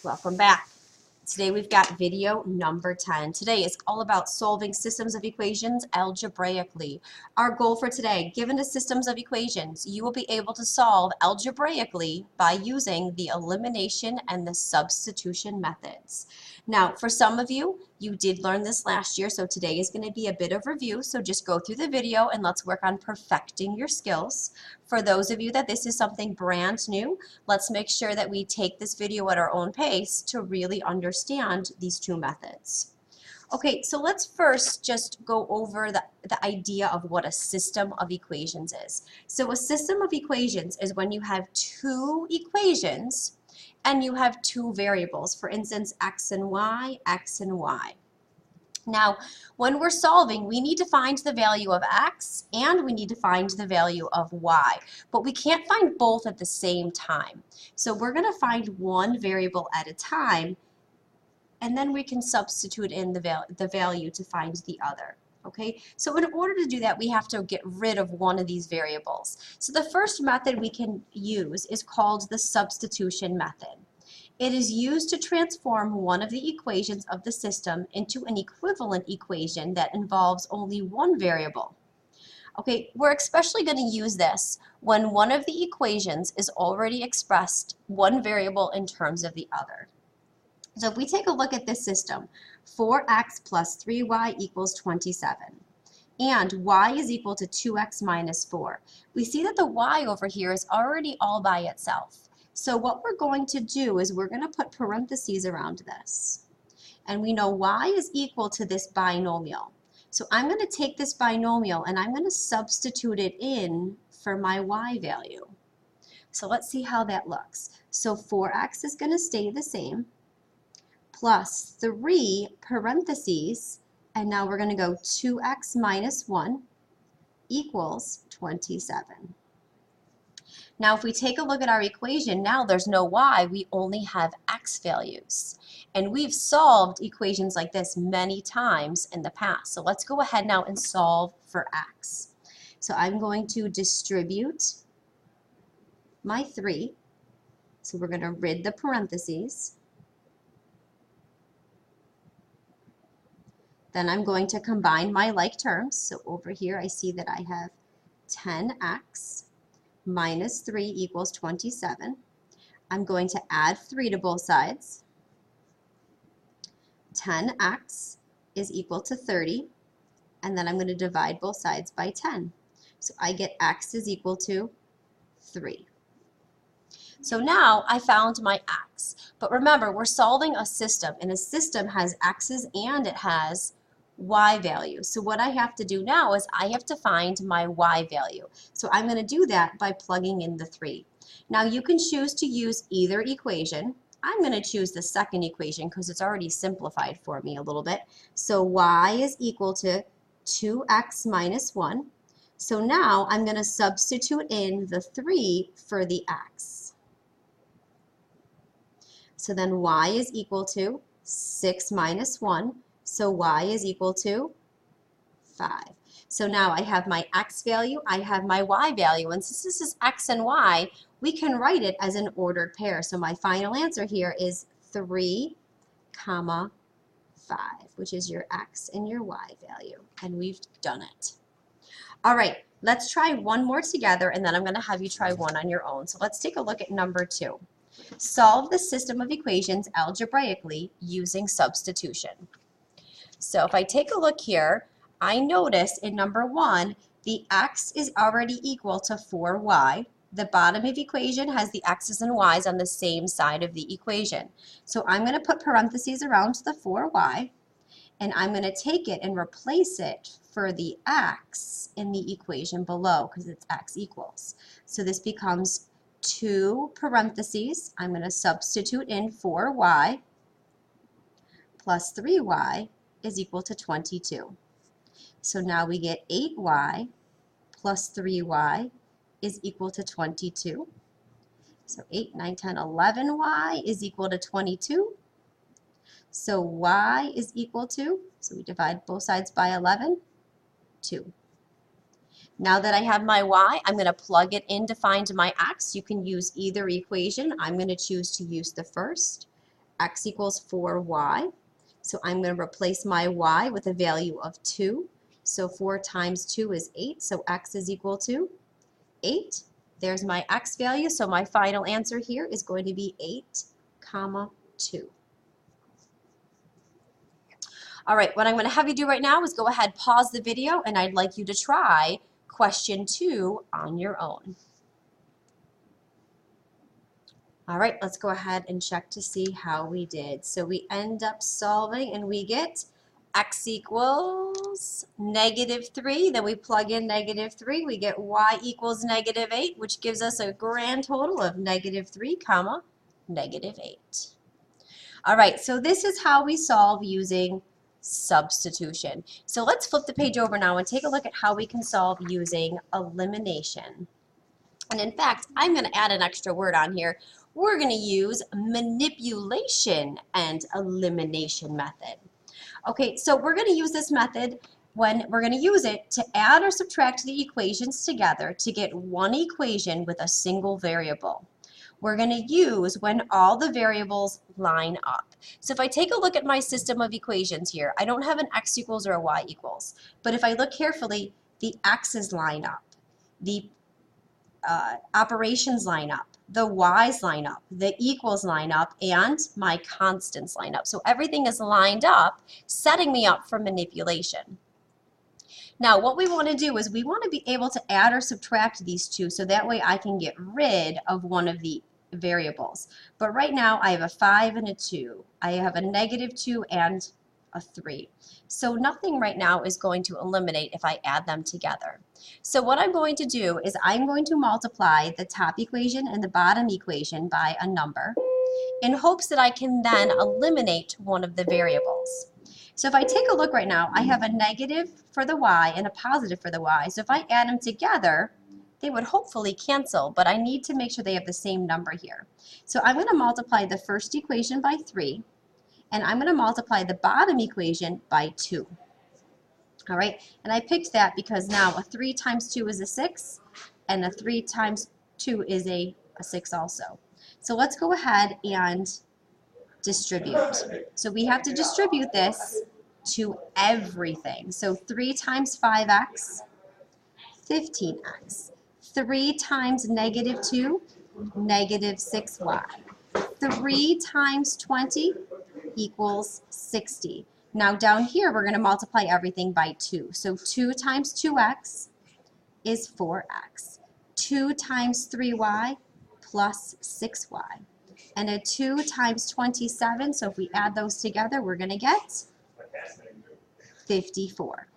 Welcome back. Today we've got video number 10. Today is all about solving systems of equations algebraically. Our goal for today, given the systems of equations, you will be able to solve algebraically by using the elimination and the substitution methods. Now, for some of you, you did learn this last year, so today is going to be a bit of review, so just go through the video and let's work on perfecting your skills. For those of you that this is something brand new, let's make sure that we take this video at our own pace to really understand these two methods. Okay, so let's first just go over the idea of what a system of equations is. So a system of equations is when you have two equations and you have two variables, for instance, x and y, x and y. Now, when we're solving, we need to find the value of x and we need to find the value of y, but we can't find both at the same time. So we're going to find one variable at a time, and then we can substitute in the value to find the other. Okay, so in order to do that, we have to get rid of one of these variables. So the first method we can use is called the substitution method. It is used to transform one of the equations of the system into an equivalent equation that involves only one variable. Okay, we're especially going to use this when one of the equations is already expressed one variable in terms of the other. So if we take a look at this system, 4x plus 3y equals 27, and y is equal to 2x minus 4. We see that the y over here is already all by itself. So what we're going to do is we're going to put parentheses around this. And we know y is equal to this binomial. So I'm going to take this binomial and I'm going to substitute it in for my y value. So let's see how that looks. So 4x is going to stay the same, plus 3 parentheses, and now we're going to go 2x minus 1 equals 27. Now if we take a look at our equation, now there's no y, we only have x values. And we've solved equations like this many times in the past. So let's go ahead now and solve for x. So I'm going to distribute my 3. So we're going to rid the parentheses. Then I'm going to combine my like terms. So over here I see that I have 10x minus 3 equals 27. I'm going to add 3 to both sides. 10x is equal to 30. And then I'm going to divide both sides by 10. So I get x is equal to 3. So now I found my x. But remember, we're solving a system, and a system has x's and it has y value. So what I have to do now is I have to find my y value. So I'm going to do that by plugging in the 3. Now you can choose to use either equation. I'm going to choose the second equation because it's already simplified for me a little bit. So y is equal to 2x minus 1. So now I'm going to substitute in the 3 for the x. So then y is equal to 6 minus 1. So y is equal to 5. So now I have my x value, I have my y value, and since this is x and y, we can write it as an ordered pair. So my final answer here is 3, 5, which is your x and your y value, and we've done it. All right, let's try one more together, and then I'm going to have you try one on your own. So let's take a look at number 2. Solve the system of equations algebraically using substitution. So if I take a look here, I notice in number 1, the x is already equal to 4y. The bottom of the equation has the x's and y's on the same side of the equation. So I'm going to put parentheses around the 4y, and I'm going to take it and replace it for the x in the equation below because it's x equals. So this becomes 2 parentheses. I'm going to substitute in 4y plus 3y is equal to 22. So now we get 8y plus 3y is equal to 22. So 8, 9, 10, 11y is equal to 22. So y is equal to, so we divide both sides by 11, 2. Now that I have my y, I'm going to plug it in to find my x. You can use either equation. I'm going to choose to use the first. x equals 4y. So I'm going to replace my y with a value of 2. So 4 times 2 is 8, so x is equal to 8. There's my x value, so my final answer here is going to be 8, comma 2. All right, what I'm going to have you do right now is go ahead, pause the video, and I'd like you to try question 2 on your own. All right, let's go ahead and check to see how we did. So we end up solving and we get x equals -3. Then we plug in -3. We get y equals -8, which gives us a grand total of -3, comma, -8. All right, so this is how we solve using substitution. So let's flip the page over now and take a look at how we can solve using elimination. And in fact, I'm going to add an extra word on here. We're going to use manipulation and elimination method. Okay, so we're going to use this method when we're going to use it to add or subtract the equations together to get one equation with a single variable. We're going to use when all the variables line up. So if I take a look at my system of equations here, I don't have an x equals or a y equals. But if I look carefully, the x's line up. The operations line up, the y's line up, the equals line up, and my constants line up. So everything is lined up, setting me up for manipulation. Now what we want to do is we want to be able to add or subtract these two so that way I can get rid of one of the variables. But right now I have a 5 and a 2. I have a -2 and a 3. So nothing right now is going to eliminate if I add them together. So what I'm going to do is I'm going to multiply the top equation and the bottom equation by a number in hopes that I can then eliminate one of the variables. So if I take a look right now, I have a negative for the y and a positive for the y. So if I add them together, they would hopefully cancel, but I need to make sure they have the same number here. So I'm going to multiply the first equation by 3. And I'm going to multiply the bottom equation by 2. All right, and I picked that because now a 3 times 2 is a 6, and a 3 times 2 is a 6 also. So let's go ahead and distribute. So we have to distribute this to everything. So 3 times 5x, 15x. 3 times -2, -6y. 3 times 20 equals 60. Now down here we're going to multiply everything by 2. So 2 times 2x is 4x. 2 times 3y plus 6y. And a 2 times 27, so if we add those together we're going to get 54.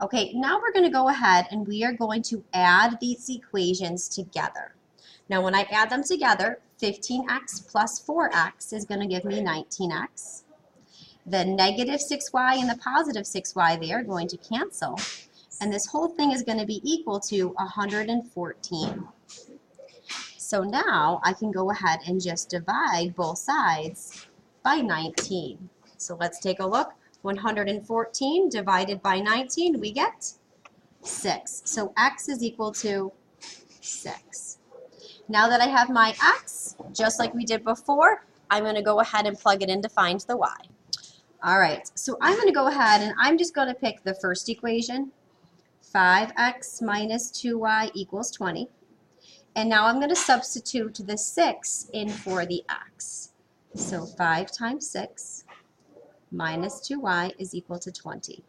Okay, now we're going to go ahead and we are going to add these equations together. Now when I add them together, 15x plus 4x is going to give me 19x. The -6y and the positive 6y there are going to cancel. And this whole thing is going to be equal to 114. So now I can go ahead and just divide both sides by 19. So let's take a look. 114 divided by 19, we get 6. So x is equal to 6. Now that I have my x, just like we did before, I'm going to go ahead and plug it in to find the y. All right, so I'm going to go ahead and I'm just going to pick the first equation, 5x minus 2y equals 20. And now I'm going to substitute the 6 in for the x. So 5 times 6 minus 2y is equal to 20.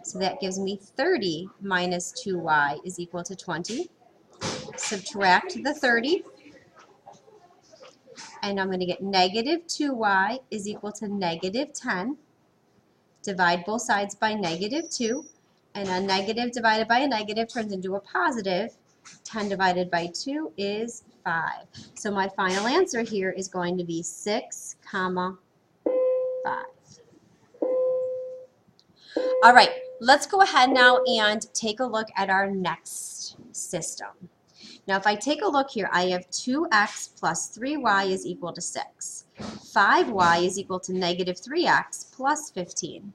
So that gives me 30 minus 2y is equal to 20. Subtract the 30. And I'm going to get -2y is equal to -10. Divide both sides by -2. And a negative divided by a negative turns into a positive. 10 divided by 2 is 5. So my final answer here is going to be 6, 5. All right, let's go ahead now and take a look at our next system. Now if I take a look here, I have 2x plus 3y is equal to 6. 5y is equal to -3x plus 15.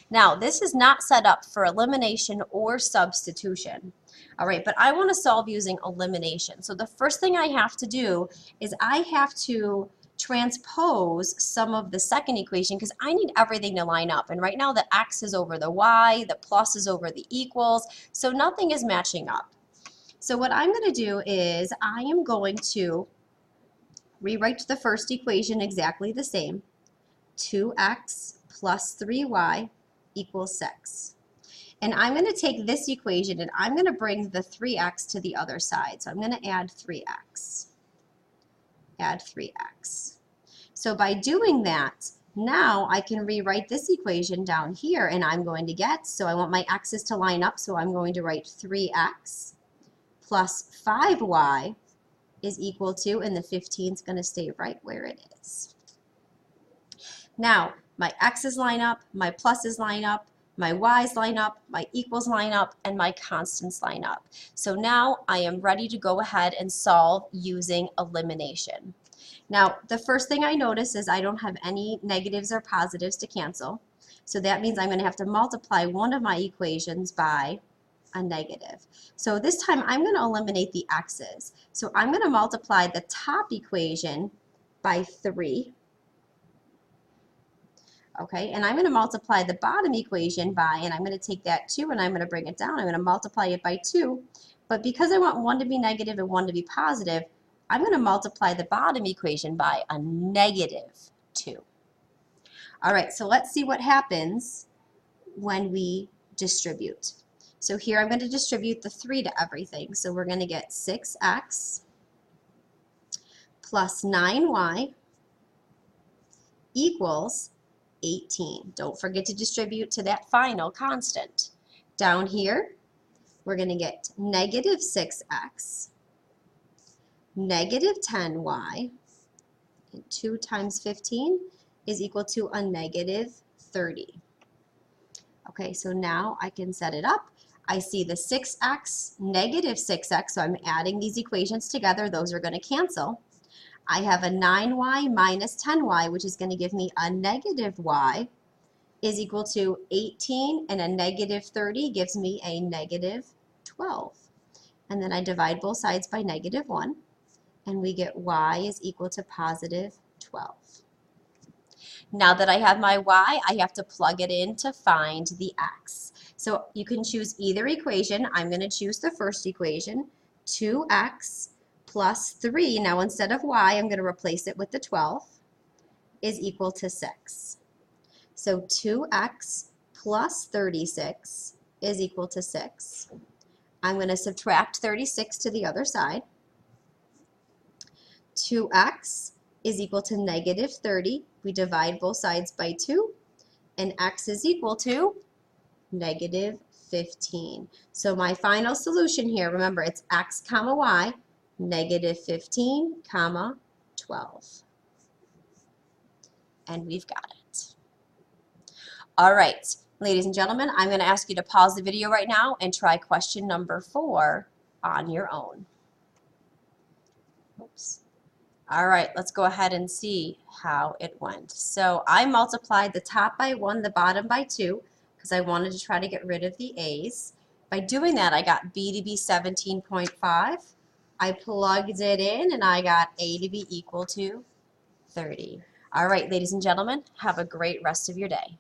Now this is not set up for elimination or substitution. All right, but I want to solve using elimination. So the first thing I have to do is I have to transpose some of the second equation because I need everything to line up. And right now the x is over the y, the plus is over the equals, so nothing is matching up. So what I'm going to do is I am going to rewrite the first equation exactly the same. 2x plus 3y equals 6. And I'm going to take this equation and I'm going to bring the 3x to the other side. So I'm going to add 3x. Add 3x. So by doing that, now I can rewrite this equation down here and I'm going to get, so I want my x's to line up, so I'm going to write 3x plus 5y is equal to, and the 15 is going to stay right where it is. Now, my x's line up, my pluses line up, my y's line up, my equals line up, and my constants line up. So now I am ready to go ahead and solve using elimination. Now, the first thing I notice is I don't have any negatives or positives to cancel. So that means I'm going to have to multiply one of my equations by a negative. So this time I'm going to eliminate the x's. So I'm going to multiply the top equation by 3. Okay, and I'm going to multiply the bottom equation by, and I'm going to take that 2 and I'm going to bring it down. I'm going to multiply it by 2. But because I want one to be negative and one to be positive, I'm going to multiply the bottom equation by a negative 2. All right, so let's see what happens when we distribute. So here I'm going to distribute the 3 to everything. So we're going to get 6x plus 9y equals 18. Don't forget to distribute to that final constant. Down here, we're going to get negative 6x, negative 10y, and 2 times 15 is equal to a negative 30. Okay, so now I can set it up. I see the 6x, negative 6x, so I'm adding these equations together. Those are going to cancel. I have a 9y minus 10y, which is going to give me a negative y, is equal to 18, and a negative 30 gives me a negative 12. And then I divide both sides by negative 1, and we get y is equal to positive 12. Now that I have my y, I have to plug it in to find the x. So you can choose either equation. I'm going to choose the first equation, 2x plus 3, now instead of y, I'm going to replace it with the 12, is equal to 6. So 2x plus 36 is equal to 6. I'm going to subtract 36 to the other side. 2x is equal to negative 30. We divide both sides by 2, and x is equal to negative 15. So my final solution here, remember it's x comma y, negative 15 comma 12. And we've got it. All right, ladies and gentlemen, I'm going to ask you to pause the video right now and try question number 4 on your own. Oops. All right, let's go ahead and see how it went. So I multiplied the top by 1, the bottom by 2, because I wanted to try to get rid of the a's. By doing that, I got b to be 17.5. I plugged it in and I got a to be equal to 30. All right, ladies and gentlemen, have a great rest of your day.